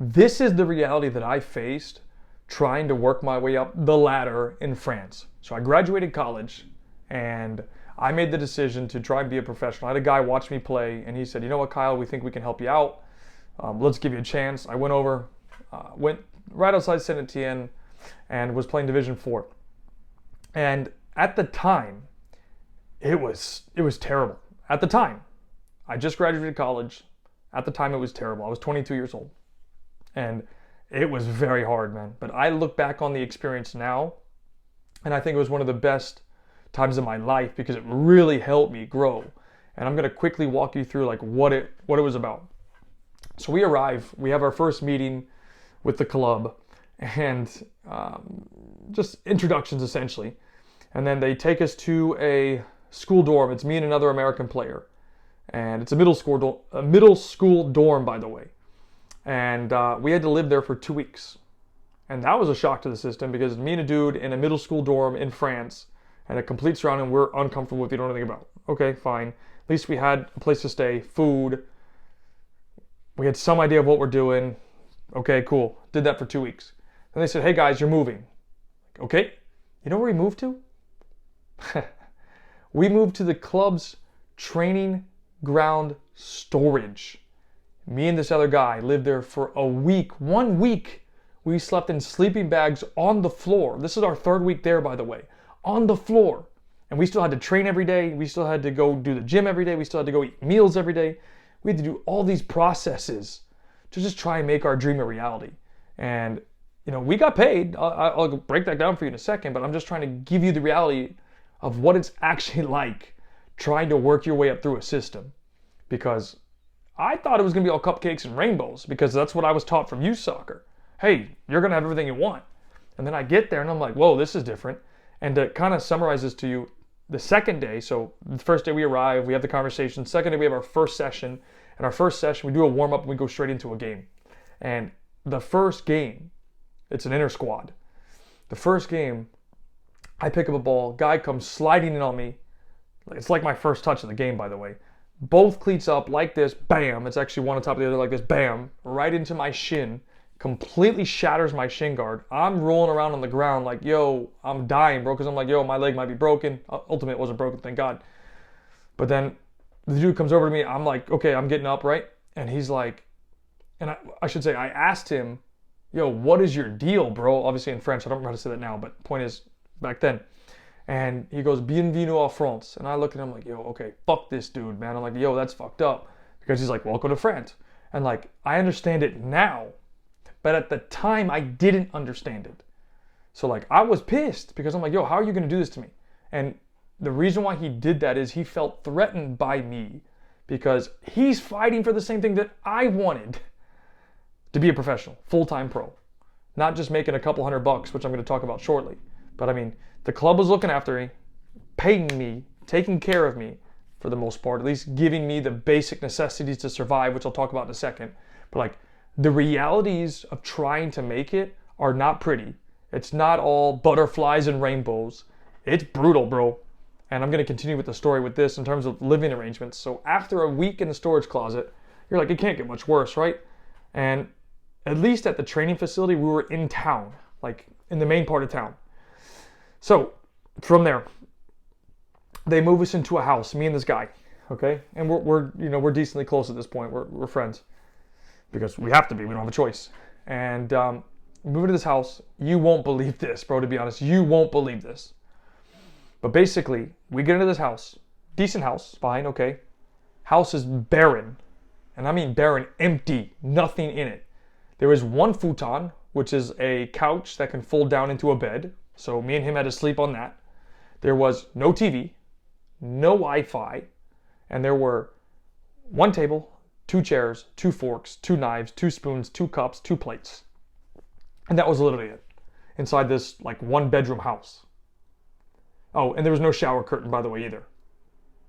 This is the reality that I faced trying to work my way up the ladder in France. So I graduated college and I made the decision to try and be a professional. I had a guy watch me play and he said, you know what, Kyle, we think we can help you out. Let's give you a chance. I went over, went right outside Saint Etienne and was playing Division 4. And at the time, it was terrible. At the time, I just graduated college. At the time, it was terrible. I was 22 years old. And it was very hard, man. But I look back on the experience now, and I think it was one of the best times of my life because it really helped me grow. And I'm going to quickly walk you through like what it was about. So we arrive, we have our first meeting with the club, and just introductions essentially. And then they take us to a school dorm. It's me and another American player. And it's a middle school dorm, by the way. And we had to live there for 2 weeks. And that was a shock to the system because me and a dude in a middle school dorm in France and a complete surrounding we're uncomfortable with, you don't know anything about. Okay, fine. At least we had a place to stay, food. We had some idea of what we're doing. Okay, cool. Did that for 2 weeks. Then they said, hey guys, you're moving. Okay. You know where we moved to? We moved to the club's training ground storage. Me and this other guy lived there for a week. 1 week. We slept in sleeping bags on the floor. This is our third week there, by the way. On the floor. And we still had to train every day. We still had to go do the gym every day. We still had to go eat meals every day. We had to do all these processes to just try and make our dream a reality. And, you know, we got paid. I'll break that down for you in a second, but I'm just trying to give you the reality of what it's actually like trying to work your way up through a system. Because I thought it was going to be all cupcakes and rainbows because that's what I was taught from youth soccer. Hey, you're going to have everything you want. And then I get there and I'm like, whoa, this is different. And to kind of summarize this to you, the second day, so the first day we arrive, we have the conversation. Second day we have our first session. And our first session, we do a warm-up and we go straight into a game. And the first game, it's an inter squad. The first game, I pick up a ball, guy comes sliding in on me. It's like my first touch of the game, by the way. Both cleats up like this, bam. It's actually one on top of the other like this, bam. Right into my shin. Completely shatters my shin guard. I'm rolling around on the ground like, yo, I'm dying, bro. Because I'm like, yo, my leg might be broken. Ultimately, it wasn't broken, thank God. But then the dude comes over to me. I'm like, okay, I'm getting up, right? And he's like, and I should say, I asked him, yo, what is your deal, bro? Obviously in French, I don't know how to say that now, but point is, back then. And he goes, bienvenue en France. And I look at him like, yo, okay, fuck this dude, man. I'm like, yo, that's fucked up. Because he's like, welcome to France. And like, I understand it now. But at the time, I didn't understand it. So like, I was pissed because I'm like, yo, how are you going to do this to me? And the reason why he did that is he felt threatened by me because he's fighting for the same thing that I wanted, to be a professional, full-time pro. Not just making a couple $100, which I'm going to talk about shortly. But I mean, the club was looking after me, paying me, taking care of me for the most part, at least giving me the basic necessities to survive, which I'll talk about in a second. But like, the realities of trying to make it are not pretty. It's not all butterflies and rainbows. It's brutal, bro. And I'm going to continue with the story with this in terms of living arrangements. So after a week in the storage closet, you're like, it can't get much worse, right? And at least at the training facility, we were in town, like in the main part of town. So from there, they move us into a house, me and this guy, okay? And we're decently close at this point. We're friends because we have to be. We don't have a choice. And we move into this house. You won't believe this, bro, to be honest. You won't believe this. But basically, we get into this house. Decent house, fine, okay. House is barren. And I mean barren, empty, nothing in it. There is one futon, which is a couch that can fold down into a bed. So me and him had to sleep on that. There was no TV, no Wi-Fi, and there were one table, 2 chairs, 2 forks, 2 knives, 2 spoons, 2 cups, 2 plates. And that was literally it. Inside this like 1-bedroom house. Oh, and there was no shower curtain, by the way, either.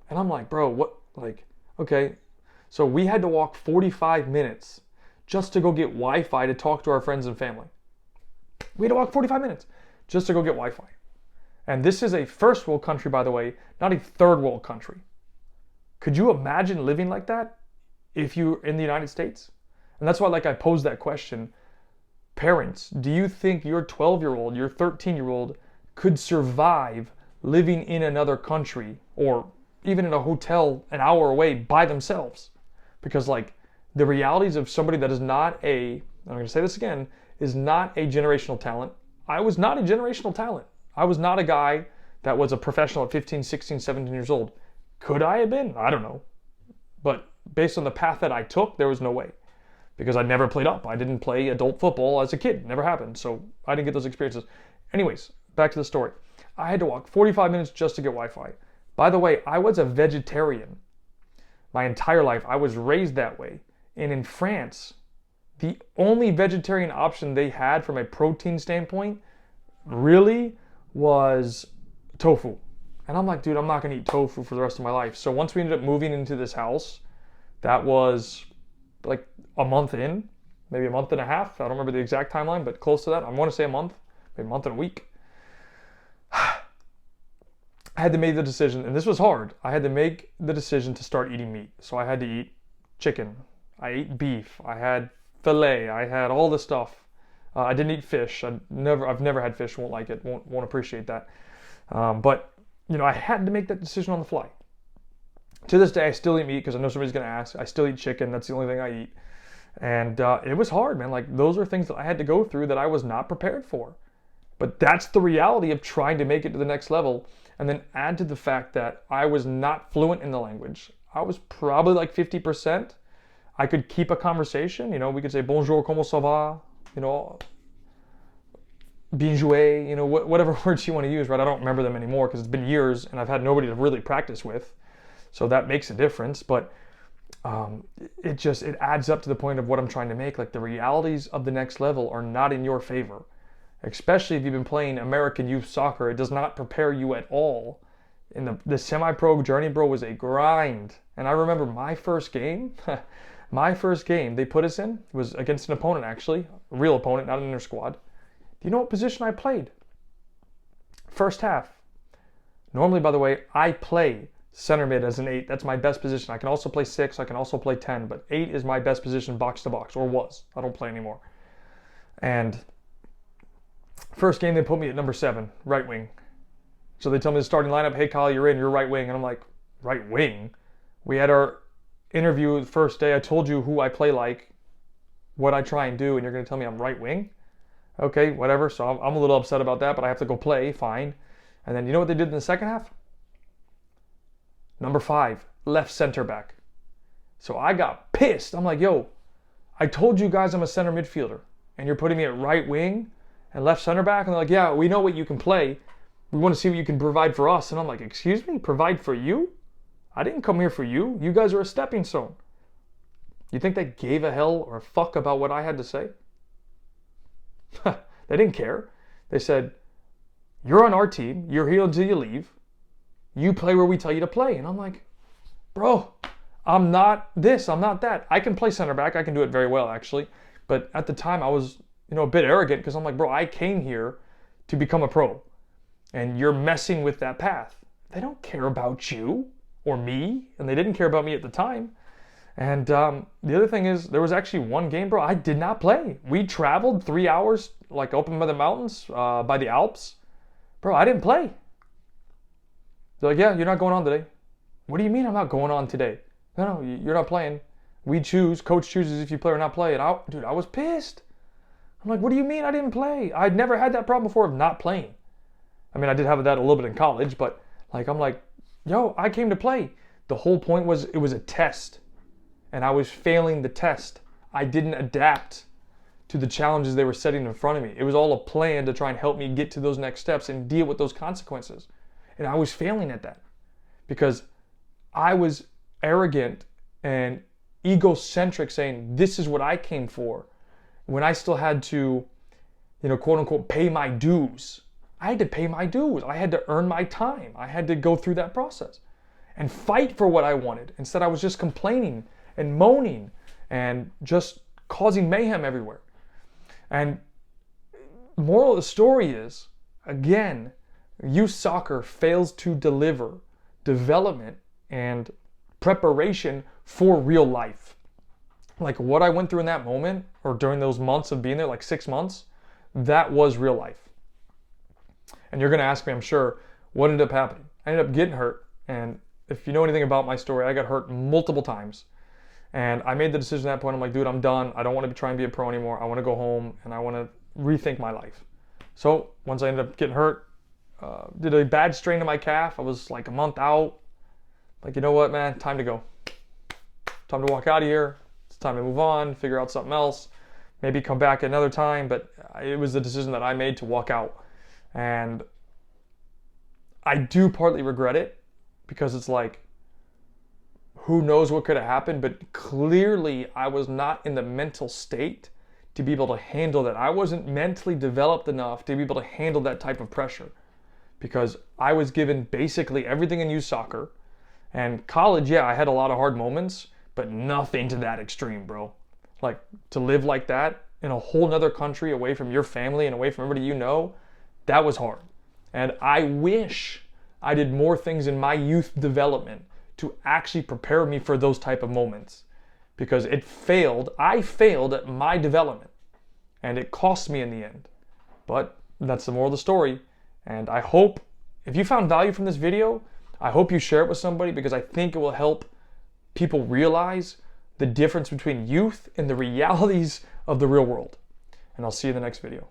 And I'm like, bro, what, like, okay. So we had to walk 45 minutes just to go get Wi-Fi to talk to our friends and family. We had to walk 45 minutes just to go get Wi-Fi. And this is a first world country, by the way, not a third world country. Could you imagine living like that if you're in the United States? And that's why, like, I posed that question. Parents, do you think your 12-year-old, your 13-year-old could survive living in another country or even in a hotel an hour away by themselves? Because, like, the realities of somebody that is not I'm going to say this again, is not a generational talent. I was not a generational talent. I was not a guy that was a professional at 15, 16, 17 years old. Could I have been? I don't know. But based on the path that I took, there was no way. Because I never played up. I didn't play adult football as a kid. Never happened. So I didn't get those experiences. Anyways, back to the story. I had to walk 45 minutes just to get Wi-Fi. By the way, I was a vegetarian my entire life. I was raised that way. And in France, the only vegetarian option they had from a protein standpoint really was tofu. And I'm like, dude, I'm not going to eat tofu for the rest of my life. So once we ended up moving into this house, that was like a month in, maybe a month and a half. I don't remember the exact timeline, but close to that. I want to say a month, maybe a month and a week. I had to make the decision, and this was hard. I had to make the decision to start eating meat. So I had to eat chicken. I ate beef. I had filet. I had all this stuff. I didn't eat fish. I've never had fish. Won't like it. Won't appreciate that. But I had to make that decision on the fly. To this day, I still eat meat because I know somebody's going to ask. I still eat chicken. That's the only thing I eat. And it was hard, man. Like, those are things that I had to go through that I was not prepared for. But that's the reality of trying to make it to the next level. And then add to the fact that I was not fluent in the language. I was probably like 50%. I could keep a conversation. We could say, bonjour, comment ça va? Bien joué, whatever words you want to use, right? I don't remember them anymore because it's been years and I've had nobody to really practice with. So that makes a difference. But it adds up to the point of what I'm trying to make. Like, the realities of the next level are not in your favor. Especially if you've been playing American youth soccer, it does not prepare you at all. In the semi-pro journey, bro, was a grind. And I remember my first game they put us in was against an opponent, actually, a real opponent, not an inner squad. Do you know what position I played? First half. Normally, by the way, I play center mid as an 8. That's my best position. I can also play 6. I can also play 10. But 8 is my best position box to box, or was. I don't play anymore. And first game, they put me at number 7, right wing. So they tell me the starting lineup, hey, Kyle, you're in, you're right wing. And I'm like, right wing? We had our interview the first day. I told you who I play like, what I try and do, and you're going to tell me I'm right wing? Okay, whatever. So I'm a little upset about that, but I have to go play, fine. And then you know what they did in the second half? Number 5, left center back. So I got pissed. I'm like, yo, I told you guys I'm a center midfielder, and you're putting me at right wing and left center back? And they're like, yeah, we know what you can play. We want to see what you can provide for us. And I'm like, excuse me, provide for you? I didn't come here for you. You guys are a stepping stone. You think they gave a hell or a fuck about what I had to say? They didn't care. They said, you're on our team. You're here until you leave. You play where we tell you to play. And I'm like, bro, I'm not this. I'm not that. I can play center back. I can do it very well, actually. But at the time, I was a bit arrogant because I'm like, bro, I came here to become a pro. And you're messing with that path. They don't care about you or me. And they didn't care about me at the time. And the other thing is, there was actually one game, bro, I did not play. We traveled 3 hours, like up by the mountains, by the Alps. Bro, I didn't play. They're like, yeah, you're not going on today. What do you mean I'm not going on today? No, you're not playing. We choose, coach chooses if you play or not play. And I was pissed. I'm like, what do you mean I didn't play? I'd never had that problem before of not playing. I mean, I did have that a little bit in college, but I'm like, yo, I came to play. The whole point was it was a test. And I was failing the test. I didn't adapt to the challenges they were setting in front of me. It was all a plan to try and help me get to those next steps and deal with those consequences. And I was failing at that because I was arrogant and egocentric, saying this is what I came for, when I still had to, quote unquote, pay my dues. I had to pay my dues. I had to earn my time. I had to go through that process and fight for what I wanted. Instead, I was just complaining and moaning and just causing mayhem everywhere. And moral of the story is, again, youth soccer fails to deliver development and preparation for real life. like what I went through in that moment or during those months of being there, like 6 months, that was real life. And you're going to ask me, I'm sure, what ended up happening? I ended up getting hurt. And if you know anything about my story, I got hurt multiple times. And I made the decision at that point. I'm like, dude, I'm done. I don't want to try and be a pro anymore. I want to go home and I want to rethink my life. So once I ended up getting hurt, did a bad strain to my calf. I was like a month out. Like, you know what, man? Time to go. Time to walk out of here. It's time to move on, figure out something else, maybe come back another time. But it was the decision that I made to walk out. And I do partly regret it because it's like, who knows what could have happened, but clearly I was not in the mental state to be able to handle that. I wasn't mentally developed enough to be able to handle that type of pressure because I was given basically everything in youth soccer. And college, yeah, I had a lot of hard moments, but nothing to that extreme, bro. Like, to live like that in a whole nother country, away from your family and away from everybody you know, that was hard. And I wish I did more things in my youth development to actually prepare me for those type of moments, because I failed at my development and it cost me in the end. But that's the moral of the story. And I hope if you found value from this video, I hope you share it with somebody, because I think it will help people realize the difference between youth and the realities of the real world. And I'll see you in the next video.